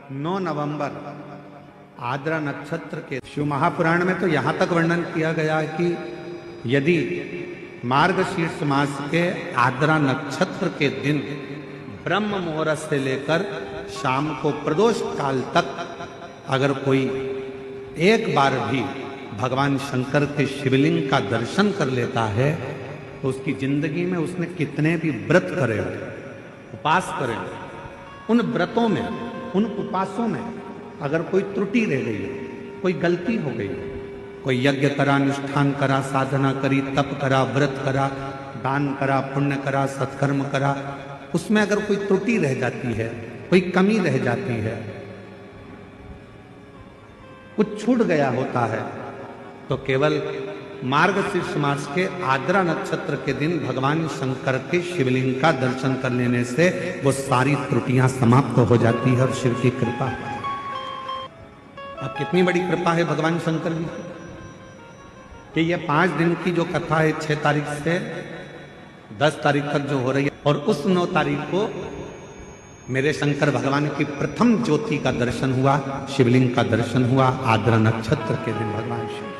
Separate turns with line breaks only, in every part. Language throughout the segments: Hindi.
9 नवंबर आद्रा नक्षत्र के शिव महापुराण में तो यहाँ तक वर्णन किया गया है कि यदि मार्गशीर्ष मास के आद्रा नक्षत्र के दिन ब्रह्म मुहूर्त से लेकर शाम को प्रदोष काल तक अगर कोई एक बार भी भगवान शंकर के शिवलिंग का दर्शन कर लेता है तो उसकी जिंदगी में उसने कितने भी व्रत करे हो, उपास करे हो, उन व्रतों में, उन उपासों में अगर कोई त्रुटि रह गई हो, कोई गलती हो गई, कोई यज्ञ करा, अनुष्ठान करा, साधना करी, तप करा, व्रत करा, दान करा, पुण्य करा, सत्कर्म करा, उसमें अगर कोई त्रुटि रह जाती है, कोई कमी रह जाती है, कुछ छूट गया होता है, तो केवल मार्गशीर्ष मास के आद्रा नक्षत्र के दिन भगवान शंकर के शिवलिंग का दर्शन कर लेने से वो सारी त्रुटियां समाप्त हो जाती है और शिव की कृपा। अब कितनी बड़ी कृपा है भगवान शंकर जी कि ये 5 दिन की जो कथा है 6 तारीख से 10 तारीख तक जो हो रही है, और उस 9 तारीख को मेरे शंकर भगवान की प्रथम ज्योति का दर्शन हुआ, शिवलिंग का दर्शन हुआ आद्रा नक्षत्र के दिन भगवान शिव।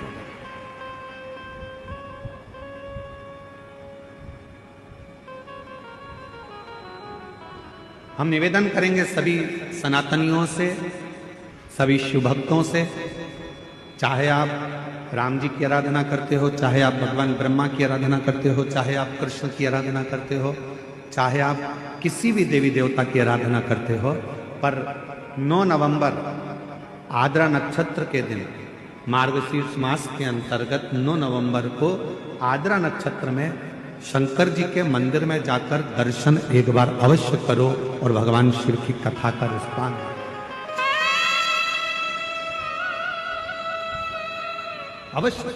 हम निवेदन करेंगे सभी सनातनियों से, सभी शिव भक्तों से, चाहे आप राम जी की आराधना करते हो, चाहे आप भगवान ब्रह्मा की आराधना करते हो, चाहे आप कृष्ण की आराधना करते हो, चाहे आप किसी भी देवी देवता की आराधना करते हो, पर 9 नवंबर आद्रा नक्षत्र के दिन मार्गशीर्ष मास के अंतर्गत 9 नवंबर को आद्रा नक्षत्र में शंकर जी के मंदिर में जाकर दर्शन एक बार अवश्य करो और भगवान शिव की कथा का रिस्पान। अवश्य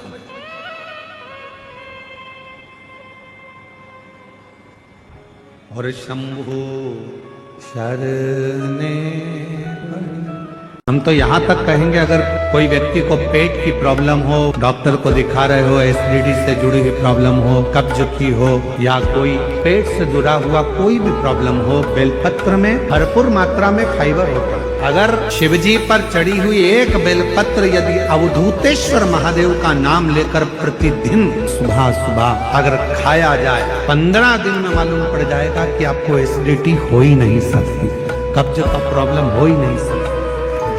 और शंभु शरणे। हम तो यहाँ तक कहेंगे अगर कोई व्यक्ति को पेट की प्रॉब्लम हो, डॉक्टर को दिखा रहे हो, एसिडिटी से जुड़ी हुई प्रॉब्लम हो, कब्ज की हो, या कोई पेट से जुड़ा हुआ कोई भी प्रॉब्लम हो, बेलपत्र में भरपूर मात्रा में फाइबर होता है। अगर शिवजी पर चढ़ी हुई एक बेलपत्र यदि अवधूतेश्वर महादेव का नाम लेकर प्रतिदिन सुबह सुबह अगर खाया जाए, 15 दिन में मालूम पड़ जाएगा कि आपको एसिडिटी हो ही नहीं सकती, कब्ज का प्रॉब्लम हो ही नहीं सकती,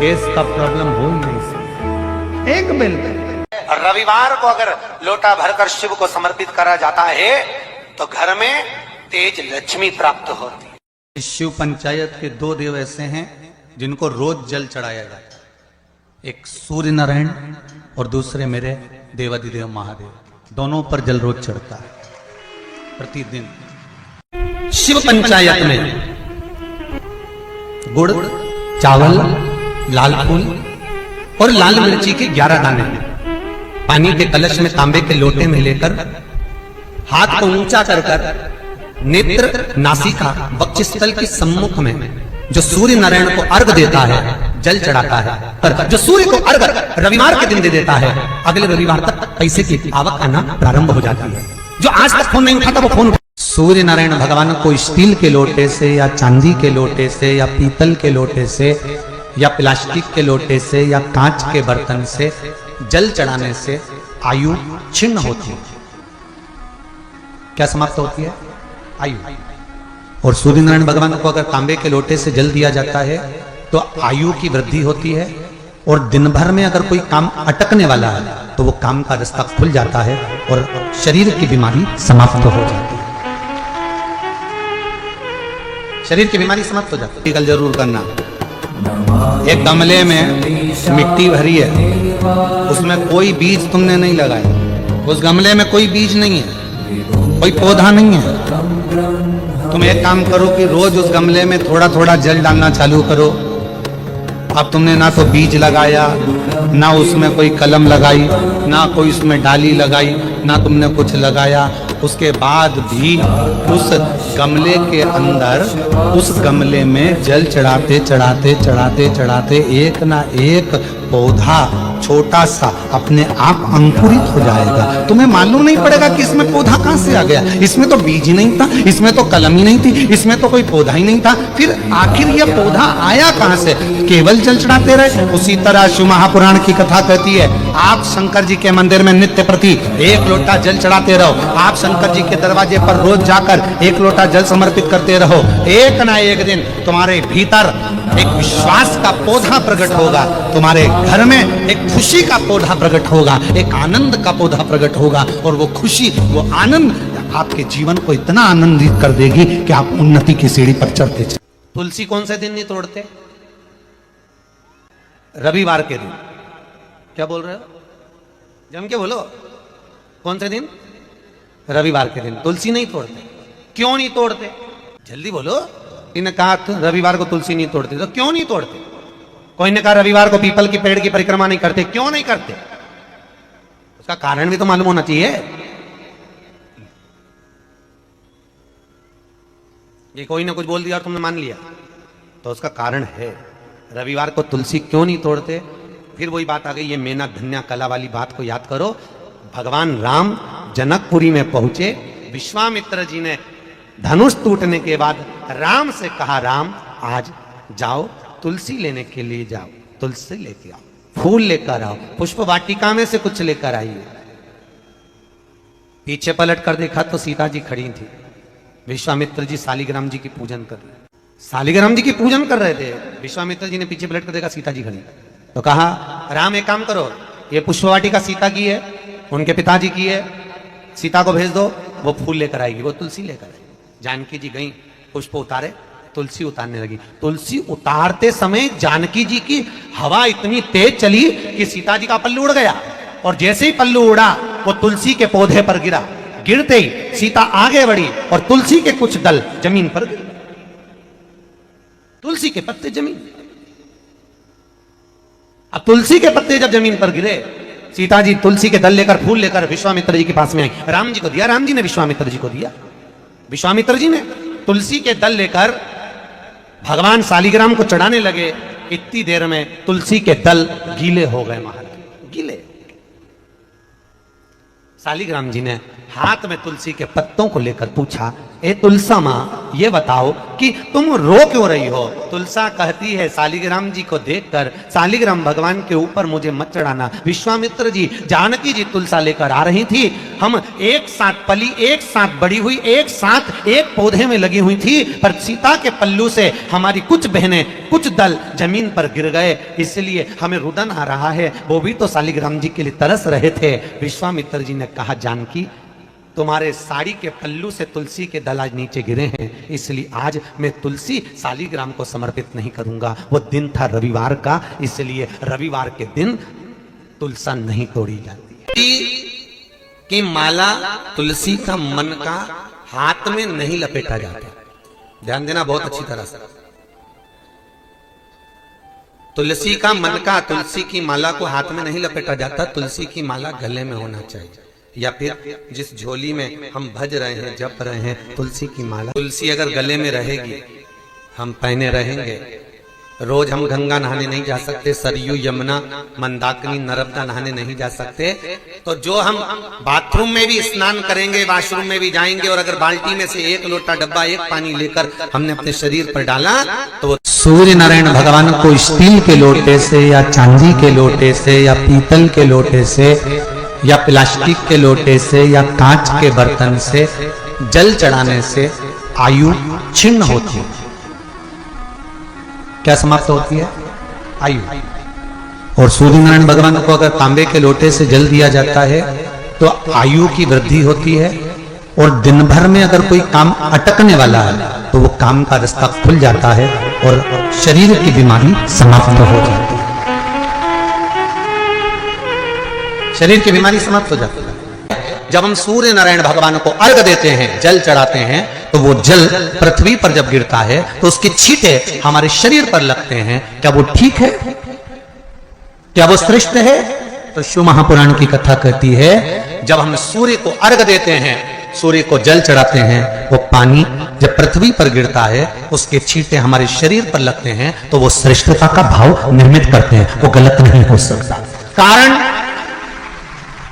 गैस का प्रॉब्लम हो ही नहीं सकता। एक बेल रविवार को अगर लोटा भरकर शिव को समर्पित करा जाता है तो घर में तेज लक्ष्मी प्राप्त होती है। शिव पंचायत के 2 देव ऐसे हैं जिनको रोज जल चढ़ाया जाता है, एक सूर्य नारायण और दूसरे मेरे देवाधिदेव महादेव, दोनों पर जल रोज चढ़ता है प्रतिदिन। शिव पंचायत में गुड़, चावल, लाल फूल और लाल मिर्ची के 11 दाने पानी के कलश में तांबे के लोटे में लेकर हाथ को ऊंचा कर कर नेत्र, नासिका, वक्षस्थल के सम्मुख में जो सूर्य नारायण को अर्घ देता है, जल चढ़ाता है, पर जो सूर्य को अर्घ रविवार के दिन दे देता है, अगले रविवार तक पैसे की आवक आना प्रारंभ हो जाती है। जो आज तक फोन नहीं उठाता वो फोन। सूर्य नारायण भगवान को स्टील के लोटे से या चांदी के लोटे से या पीतल के लोटे से या प्लास्टिक के लोटे से या कांच के बर्तन से जल चढ़ाने से आयु छिन्न होती है। क्या समाप्त होती है? आयु। और सूर्य नारायण भगवान को अगर तांबे के लोटे से जल दिया जाता है तो आयु की वृद्धि होती है, और दिन भर में अगर कोई काम अटकने वाला है तो वो काम का रास्ता खुल जाता है और शरीर की बीमारी समाप्त हो जाती है। शरीर की बीमारी समाप्त हो जाती है। कल जरूर करना। एक गमले में मिट्टी भरी है, उसमें कोई बीज तुमने नहीं लगाया, उस गमले में कोई बीज नहीं है, कोई पौधा नहीं है। तुम एक काम करो कि रोज उस गमले में थोड़ा थोड़ा जल डालना चालू करो। अब तुमने ना तो बीज लगाया, ना उसमें कोई कलम लगाई, ना कोई उसमें डाली लगाई, ना तुमने कुछ लगाया, उसके बाद भी उस गमले के अंदर, उस गमले में जल चढ़ाते चढ़ाते चढ़ाते चढ़ाते एक ना एक पौधा छोटा सा अपने आप अंकुरित हो जाएगा। तुम्हें मालूम नहीं पड़ेगा कि इसमें पौधा कहां से आ गया। इसमें तो बीज ही नहीं था, इसमें तो कलम ही नहीं थी, इसमें तो कोई पौधा ही नहीं था। फिर आखिर यह पौधा आया कहां से? केवल जल चढ़ाते रहे। उसी तरह शिव महापुराण की कथा कहती है, आप शंकर जी के मंदिर में नित्य प्रति 1 लोटा जल चढ़ाते रहो। आप शंकर जी के दरवाजे पर रोज जाकर 1 लोटा जल समर्पित करते रहो। एक ना एक दिन तुम्हारे भीतर एक विश्वास का पौधा प्रकट होगा, तुम्हारे घर में एक खुशी का पौधा प्रकट होगा, एक आनंद का पौधा प्रकट होगा। और वो खुशी, वो आनंद आपके जीवन को इतना आनंदित कर देगी कि आप उन्नति की सीढ़ी पर चढ़ते चले। तुलसी कौन से दिन नहीं तोड़ते? रविवार के दिन। क्या बोल रहे हो? जम के बोलो। कौन से दिन? रविवार के दिन तुलसी नहीं तोड़ते। क्यों नहीं तोड़ते? जल्दी बोलो। इन्हें कहा रविवार को तुलसी नहीं तोड़ते, तो क्यों नहीं तोड़ते? कोई ने कहा रविवार को पीपल की पेड़ की परिक्रमा नहीं करते। क्यों नहीं करते? उसका कारण भी तो मालूम होना चाहिए। ये कोई ना कुछ बोल दिया और तुमने मान लिया, तो उसका कारण है। रविवार को तुलसी क्यों नहीं तोड़ते? फिर वही बात आ गई, ये मेना धन्या कला वाली बात को याद करो। भगवान राम जनकपुरी में पहुंचे, विश्वामित्र जी ने धनुष टूटने के बाद राम से कहा, राम आज जाओ तुलसी लेने के लिए जाओ, तुलसी लेके आओ, फूल लेकर आओ, पुष्प वाटिका में से कुछ लेकर आइए। पीछे पलट कर देखा तो सीता जी खड़ी थी। विश्वामित्र जी शालिग्राम जी की पूजन कर रहे, शालिग्राम जी की पूजन कर रहे थे। विश्वामित्र जी ने पीछे पलट कर देखा सीता जी खड़ी, तो कहा राम एक काम करो, ये पुष्प वाटिका सीता की है, उनके पिताजी की है, सीता को भेज दो, वो फूल लेकर आएगी, वो तुलसी लेकर आएगी। जानकी जी गई, पुष्प उतारे, तुलसी उतारने लगी। तुलसी उतारते समय जानकी जी की हवा इतनी तेज चली कि सीता जी का पल्लू उड़ गया, और जैसे ही पल्लू उड़ा वो तुलसी के पौधे पर गिरा। गिरते ही सीता आगे बढ़ी और तुलसी के कुछ दल जमीन पर गिरे, तुलसी के पत्ते जमीन। अब तुलसी के पत्ते जब जमीन पर गिरे, सीता जी तुलसी के दल लेकर, फूल लेकर विश्वामित्र जी के पास में आई। राम जी को दिया, राम जी ने विश्वामित्र जी को दिया। विश्वामित्र जी ने तुलसी के दल लेकर भगवान शालिग्राम को चढ़ाने लगे। इतनी देर में तुलसी के दल गीले हो गए, महाराज गीले। शालिग्राम जी ने हाथ में तुलसी के पत्तों को लेकर पूछा, ए तुलसा माँ ये बताओ कि तुम रो क्यों रही हो? तुलसा कहती है शालिग्राम जी को देखकर, शालिग्राम भगवान के ऊपर मुझे मत चढ़ाना। विश्वामित्र जी, जानकी जी तुलसा लेकर आ रही थी, हम एक साथ पली, एक साथ बड़ी हुई, एक साथ एक पौधे में लगी हुई थी, पर सीता के पल्लू से हमारी कुछ बहनें, कुछ दल जमीन पर गिर गए, इसलिए हमें रुदन आ रहा है। वो भी तो शालिग्राम जी के लिए तरस रहे थे। विश्वामित्र जी ने कहा, जानकी तुम्हारे साड़ी के पल्लू से तुलसी के दल आज नीचे गिरे हैं, इसलिए आज मैं तुलसी शालिग्राम को समर्पित नहीं करूंगा। वो दिन था रविवार का, इसलिए रविवार के दिन तुलसा नहीं तोड़ी जाती कि माला तुलसी का मन का हाथ में नहीं लपेटा जाता। ध्यान देना बहुत अच्छी तरह से। तुलसी का मन का, तुलसी की माला को हाथ में नहीं लपेटा जाता, तुलसी की माला गले में होना चाहिए, या फिर जिस झोली में हम भज रहे हैं, जप रहे हैं, तुलसी की माला। तुलसी अगर गले में रहेगी, हम पहने रहेंगे, रोज हम गंगा नहाने नहीं जा सकते, सरयू यमुना मंदाकिनी नर्मदा नहाने नहीं जा सकते, तो जो हम बाथरूम में भी स्नान करेंगे, वॉशरूम में भी जाएंगे, और अगर बाल्टी में से 1 लोटा डब्बा, 1 पानी लेकर हमने अपने शरीर पर डाला, तो सूर्य नारायण भगवान को स्टील के लोटे से या चांदी के लोटे से या पीतल के लोटे से या प्लास्टिक के लोटे से या कांच के बर्तन से जल चढ़ाने से आयु छिन्न होती है। क्या समाप्त होती है? आयु। और सूर्य नारायण भगवान को अगर तांबे के लोटे से जल दिया जाता है तो आयु की वृद्धि होती है, और दिन भर में अगर कोई काम अटकने वाला है तो वो काम का रास्ता खुल जाता है और शरीर की बीमारी समाप्त हो जाती है। शरीर की बीमारी समाप्त हो जाती है। जब हम सूर्य नारायण भगवान को अर्घ देते हैं, जल चढ़ाते हैं, तो वो जल पृथ्वी पर जब गिरता है तो उसके छींटे हमारे शरीर पर लगते हैं। क्या वो ठीक है? क्या वो श्रेष्ठ है? तो शिव महापुराण की कथा कहती है, जब हम सूर्य को अर्घ देते हैं सूर्य को जल चढ़ाते हैं, वो पानी जब पृथ्वी पर गिरता है, उसके छींटे हमारे शरीर पर लगते हैं, तो वो श्रेष्ठता का भाव निर्मित करते हैं। वो गलत नहीं हो सकता। कारण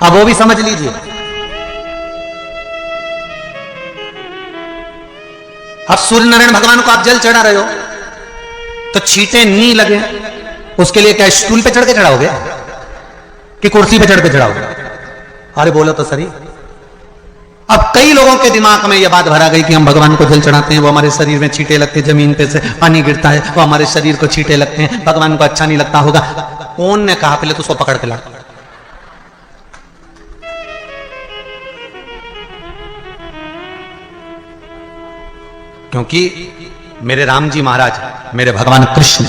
अब वो भी समझ लीजिए। अब सूर्य नारायण भगवान को आप जल चढ़ा रहे हो, तो छींटे नहीं लगे, उसके लिए क्या स्टूल पे चढ़ के चढ़ाओगे कि कुर्सी पे चढ़ के चढ़ाओगे? अरे बोलो तो सही। अब कई लोगों के दिमाग में यह बात भरा गई कि हम भगवान को जल चढ़ाते हैं, वो हमारे शरीर में छींटे लगते हैं, जमीन पे से पानी गिरता है, वो हमारे शरीर को छींटे लगते हैं, भगवान को अच्छा नहीं लगता होगा। कौन ने कहा? पहले तो उसको पकड़ के ला। क्योंकि मेरे राम जी महाराज, मेरे भगवान कृष्ण,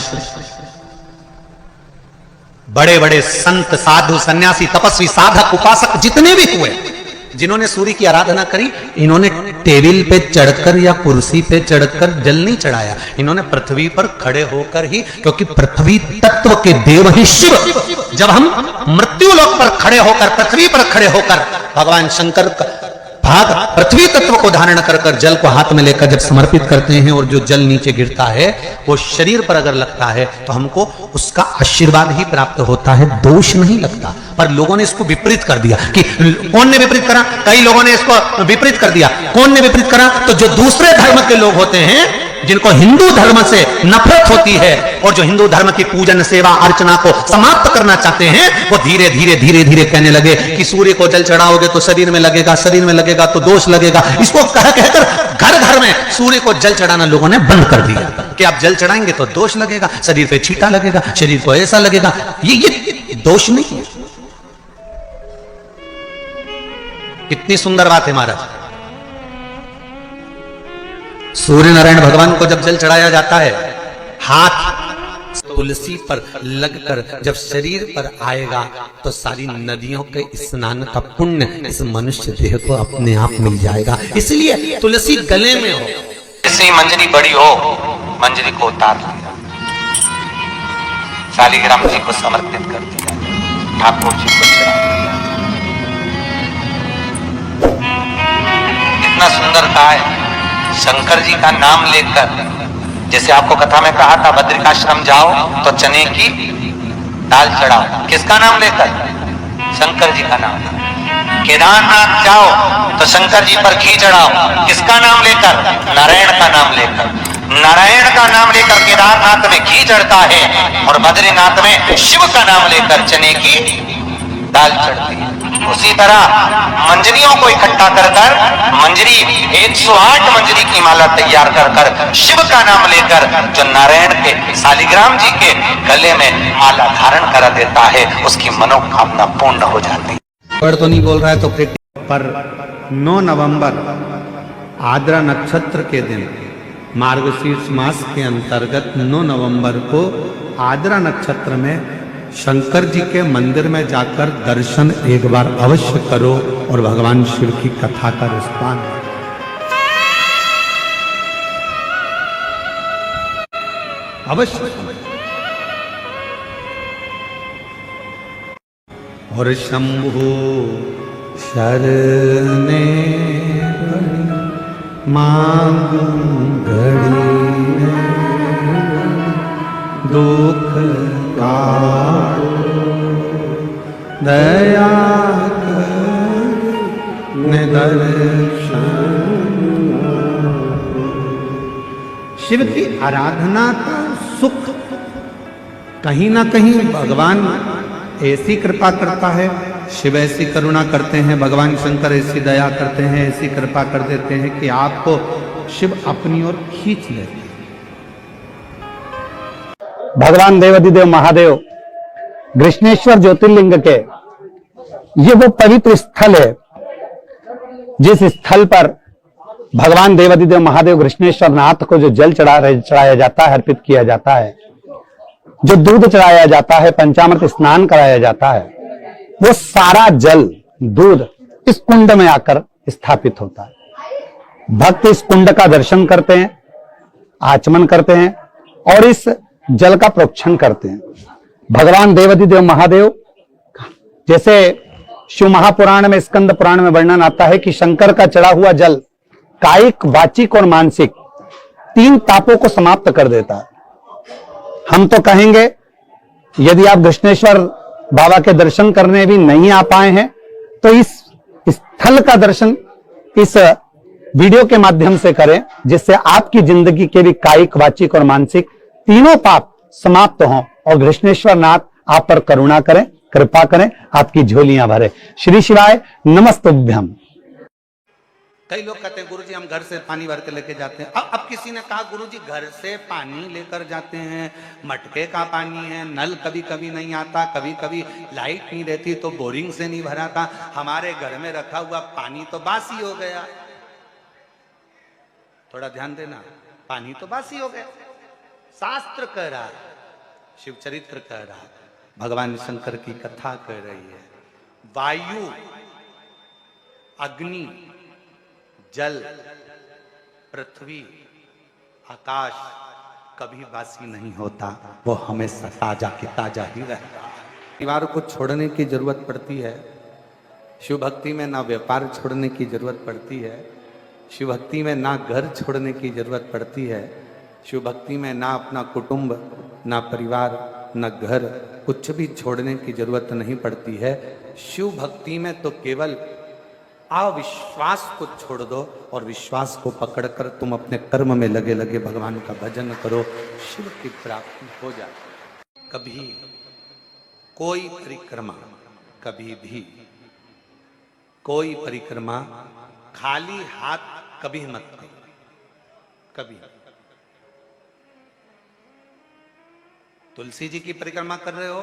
बड़े बड़े संत, साधु, सन्यासी, तपस्वी, साधक, उपासक जितने भी हुए, जिन्होंने सूर्य की आराधना करी, इन्होंने टेबल पे चढ़कर या कुर्सी पे चढ़कर जल नहीं चढ़ाया, इन्होंने पृथ्वी पर खड़े होकर ही, क्योंकि पृथ्वी तत्व के देव ही शिव। जब हम मृत्यु लोक पर खड़े होकर, पृथ्वी पर खड़े होकर भगवान शंकर का भाग पृथ्वी तत्व को धारण कर कर जल को हाथ में लेकर जब समर्पित करते हैं, और जो जल नीचे गिरता है वो शरीर पर अगर लगता है तो हमको उसका आशीर्वाद ही प्राप्त होता है, दोष नहीं लगता। पर लोगों ने इसको विपरीत कर दिया। कि कौन ने विपरीत करा? कई लोगों ने इसको विपरीत कर दिया। कौन ने विपरीत करा? तो जो दूसरे धर्म के लोग होते हैं, जिनको हिंदू धर्म से नफरत होती है और जो हिंदू धर्म की पूजन, सेवा, अर्चना को समाप्त करना चाहते हैं, वो धीरे धीरे धीरे धीरे कहने लगे कि सूर्य को जल चढ़ाओगे तो शरीर में लगेगा, शरीर में लगेगा तो दोष लगेगा। इसको कह कहकर घर घर में सूर्य को जल चढ़ाना लोगों ने बंद कर दिया कि आप जल चढ़ाएंगे तो दोष लगेगा, शरीर पे छींटा लगेगा, शरीर को ऐसा लगेगा। ये दोष नहीं है। कितनी सुंदर बात है महाराज। सूर्य नारायण भगवान को जब जल चढ़ाया जाता है, हाथ तुलसी पर लगकर जब शरीर पर आएगा तो सारी नदियों के स्नान का पुण्य इस मनुष्य देह को अपने आप मिल जाएगा। इसलिए तुलसी गले में हो,
जैसे मंजरी बड़ी हो, मंजरी को उतार दिया, शालिग्राम जी को समर्पित कर दिया, ठाकुर जी को चढ़ा दिया। इतना सुंदर कहा है। शंकर जी का नाम लेकर, जैसे आपको कथा में कहा था, बद्रिकाश्रम जाओ तो चने की दाल चढ़ाओ। किसका नाम लेकर? शंकर जी का नाम। केदारनाथ जाओ तो शंकर जी पर घी चढ़ाओ। किसका नाम लेकर? नारायण का नाम लेकर। नारायण का नाम लेकर केदारनाथ में घी चढ़ता है और बद्रीनाथ में शिव का नाम लेकर चने की दाल चढ़ती है। उसी तरह मंजरियों को इकट्ठा कर कर मंजरी 108 मंजरी की माला तैयार कर कर शिव का नाम लेकर जो नारायण के शालिग्राम जी के गले में माला धारण करा देता है, उसकी मनोकामना पूर्ण हो जाती है।
वर्ड तो नहीं बोल रहा है तो पर 9 नवंबर आद्रा नक्षत्र के दिन, मार्गशीर्ष मास के अंतर्गत 9 नवंबर को आद्रा नक्षत्र में शंकर जी के मंदिर में जाकर दर्शन एक बार अवश्य करो और भगवान शिव की कथा का रसपान। अवश्य। और शंभु शरणे मांग घड़ी दुख दया शिव की आराधना का सुख कहीं ना कहीं भगवान ऐसी कृपा करता है, शिव ऐसी करुणा करते हैं, भगवान शंकर ऐसी दया करते हैं, ऐसी कृपा कर देते हैं कि आपको शिव अपनी ओर खींच लेते हैं।
भगवान देवाधिदेव महादेव कृष्णेश्वर ज्योतिर्लिंग के ये वो पवित्र स्थल है जिस स्थल पर भगवान देवाधिदेव महादेव कृष्णेश्वर नाथ को जो जल चढ़ाया जाता है, अर्पित किया जाता है, जो दूध चढ़ाया जाता है, पंचामृत स्नान कराया जाता है, वो सारा जल दूध इस कुंड में आकर स्थापित होता है। भक्त इस कुंड का दर्शन करते हैं, आचमन करते हैं और इस जल का प्रोक्षण करते हैं। भगवान देवाधिदेव महादेव जैसे शिव महापुराण में, स्कंद पुराण में वर्णन आता है कि शंकर का चढ़ा हुआ जल कायिक, वाचिक और मानसिक 3 तापों को समाप्त कर देता है। हम तो कहेंगे यदि आप कृष्णेश्वर बाबा के दर्शन करने भी नहीं आ पाए हैं तो इस स्थल का दर्शन इस वीडियो के माध्यम से करें, जिससे आपकी जिंदगी के भी कायिक, वाचिक और मानसिक तीनों पाप समाप्त हों और कृष्णेश्वर नाथ आप पर करुणा करें, कृपा करें, आपकी झोलियां भरे। श्री शिवाय नमस्तुभ्यम।
कई लोग कहते हैं गुरुजी हम घर से पानी भर के लेके जाते हैं। अब किसी ने कहा गुरुजी घर से पानी लेकर जाते हैं, मटके का पानी है, नल कभी कभी नहीं आता, कभी कभी लाइट नहीं रहती तो बोरिंग से नहीं भराता, हमारे घर में रखा हुआ पानी तो बासी हो गया। थोड़ा ध्यान देना, पानी तो बासी हो गया। शास्त्र कह रहा है, शिव चरित्र कह रहा है, भगवान शंकर की कथा कह रही है, वायु, अग्नि, जल, पृथ्वी, आकाश कभी बासी नहीं होता, वो हमेशा ताजा की ताजा ही रहता है। परिवार को छोड़ने की जरूरत पड़ती है। शिव भक्ति में ना व्यापार छोड़ने की जरूरत पड़ती है, शिव भक्ति में ना घर छोड़ने की जरूरत पड़ती है, शिव भक्ति में ना अपना कुटुंब, ना परिवार, ना घर, कुछ भी छोड़ने की जरूरत नहीं पड़ती है। शिव भक्ति में तो केवल अविश्वास को छोड़ दो और विश्वास को पकड़कर तुम अपने कर्म में लगे लगे भगवान का भजन करो, शिव की प्राप्ति हो जाती। कभी कोई परिक्रमा, कभी भी कोई परिक्रमा खाली हाथ कभी मत करो, कभी। तुलसी जी की परिक्रमा कर रहे हो,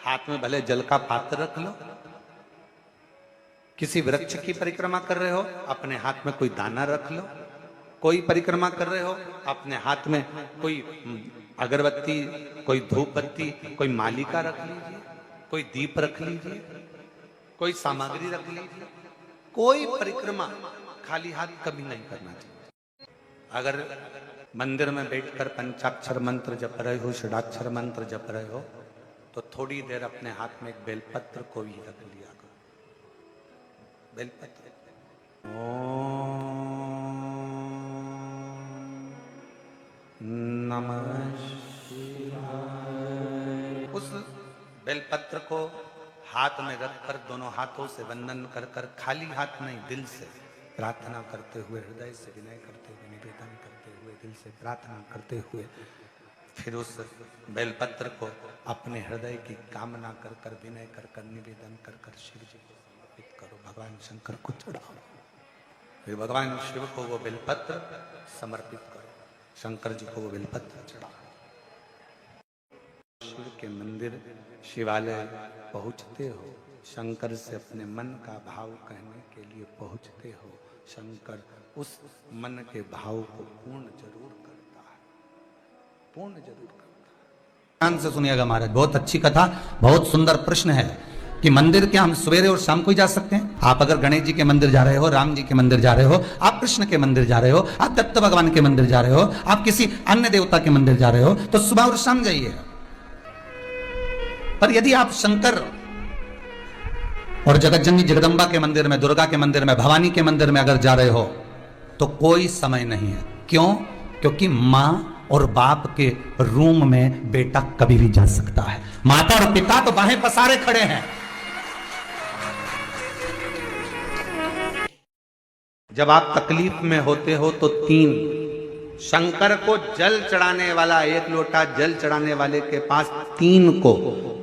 हाथ में भले जल का पात्र रख लो। किसी वृक्ष की परिक्रमा कर रहे हो, अपने हाथ में कोई दाना रख लो। कोई परिक्रमा कर रहे हो, अपने हाथ में कोई अगरबत्ती, कोई धूप बत्ती, कोई मालिका रख लीजिए, कोई दीप रख लीजिए, कोई सामग्री रख लीजिए। कोई परिक्रमा खाली हाथ कभी नहीं करना चाहिए। अगर मंदिर में बैठकर पंचाक्षर मंत्र जप रहे हो, षडाक्षर मंत्र जप रहे हो, तो थोड़ी देर अपने हाथ में एक बेलपत्र को भी रख लिया करो। बेलपत्र, ओम नमः शिवाय। उस बेलपत्र को हाथ में रखकर दोनों हाथों से वंदन कर कर, खाली हाथ नहीं, दिल से प्रार्थना करते हुए, हृदय से विनय करते हुए, निवेदन करते हुए, दिल से प्रार्थना करते हुए, फिर उस बेलपत्र को अपने हृदय की कामना कर कर, विनय कर कर, निवेदन कर कर शिव जी को समर्पित करो, भगवान शंकर को चढ़ाओ। फिर भगवान शिव को वो बेलपत्र समर्पित करो, शंकर जी को वो बेलपत्र चढ़ाओ। शिव के मंदिर, शिवालय पहुंचते हो, शंकर से अपने मन का भाव कहने के लिए पहुंचते हो, शंकर उस मन के भाव को पूर्ण जरूर करता है, पूर्ण जरूर करता है। ध्यान से सुनिएगा महाराज, बहुत अच्छी कथा, बहुत सुंदर प्रश्न है कि मंदिर क्या हम सवेरे और शाम को ही जा सकते हैं? आप अगर गणेश जी के मंदिर जा रहे हो, राम जी के मंदिर जा रहे हो, आप कृष्ण के मंदिर जा रहे हो, आप दत्त भगवान के मंदिर जा रहे हो, आप किसी अन्य देवता के मंदिर जा रहे हो, तो सुबह और शाम जाइए। पर यदि आप शंकर और जगतजननी जगदम्बा के मंदिर में, दुर्गा के मंदिर में, भवानी के मंदिर में अगर जा रहे हो, तो कोई समय नहीं है। क्यों? क्योंकि मां और बाप के रूम में बेटा कभी भी जा सकता है। माता और पिता तो बाहें पसारे खड़े हैं। जब आप तकलीफ में होते हो तो 3 शंकर को जल चढ़ाने वाला, 1 लोटा जल चढ़ाने वाले के पास 3 को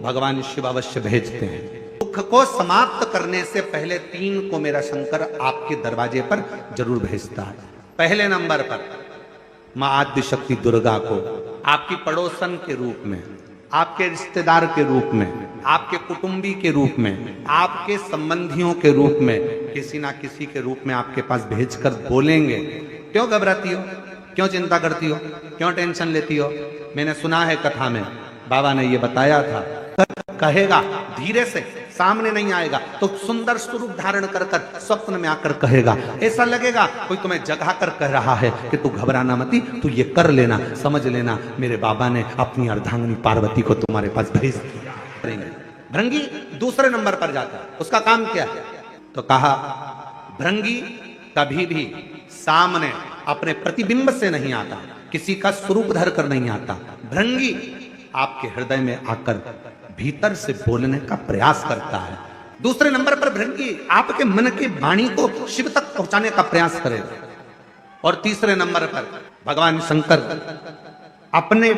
भगवान शिव अवश्य भेजते हैं। दुख को समाप्त करने से पहले 3 को मेरा शंकर आपके दरवाजे पर जरूर भेजता है। पहले नंबर पर मां आद्य शक्ति दुर्गा को आपकी पड़ोसन के रूप में, आपके रिश्तेदार के रूप में, आपके कुटुंबी के रूप में, आपके संबंधियों के रूप में, किसी ना किसी के रूप में आपके पास भेजकर बोलेंगे, क्यों घबराती हो, क्यों चिंता करती हो, क्यों टेंशन लेती हो? मैंने सुना है कथा में, बाबा ने ये बताया था, कहेगा धीरे से, सामने नहीं आएगा तो सुंदर स्वरूप धारण कर कर स्वप्न में आकर कहेगा। ऐसा लगेगा कोई तुम्हें जगा कर कह रहा है कि तू घबराना मती, तू ये कर लेना, समझ लेना मेरे बाबा ने अपनी अर्धांगिनी पार्वती को तुम्हारे पास भेज दिया। भृंगी दूसरे नंबर पर जाता है, उसका काम क्या है? तो कहा भृंगी कभी भी सामने अपने प्रतिबिंब से नहीं आता, किसी का स्वरूप धर कर नहीं आता। भृंगी आपके हृदय में आकर भीतर से बोलने का प्रयास करता है। दूसरे नंबर पर भृंगी आपके मन की वाणी को शिव तक पहुंचाने का प्रयास करेगा। और तीसरे नंबर पर भगवान शंकर अपने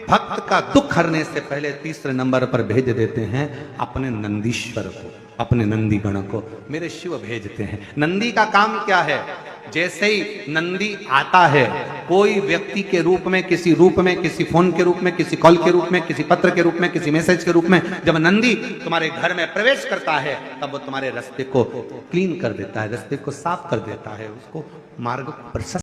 भक्त का दुख हरने से पहले तीसरे नंबर पर भेज देते हैं अपने नंदीश्वर को, अपने नंदी गण को। मेरे शिव भेजते हैं। नंदी का काम क्या है? जैसे ही नंदी आता है, कोई व्यक्ति के रूप में, किसी रूप में, किसी फोन के रूप में, किसी कॉल के रूप में, किसी पत्र के रूप में, किसी मैसेज के रूप में, जब नंदी तुम्हारे घर में प्रवेश करता है तब वो तुम्हारे रास्ते को क्लीन कर देता है, रास्ते को साफ कर देता है, उसको मार्ग प्रशस्त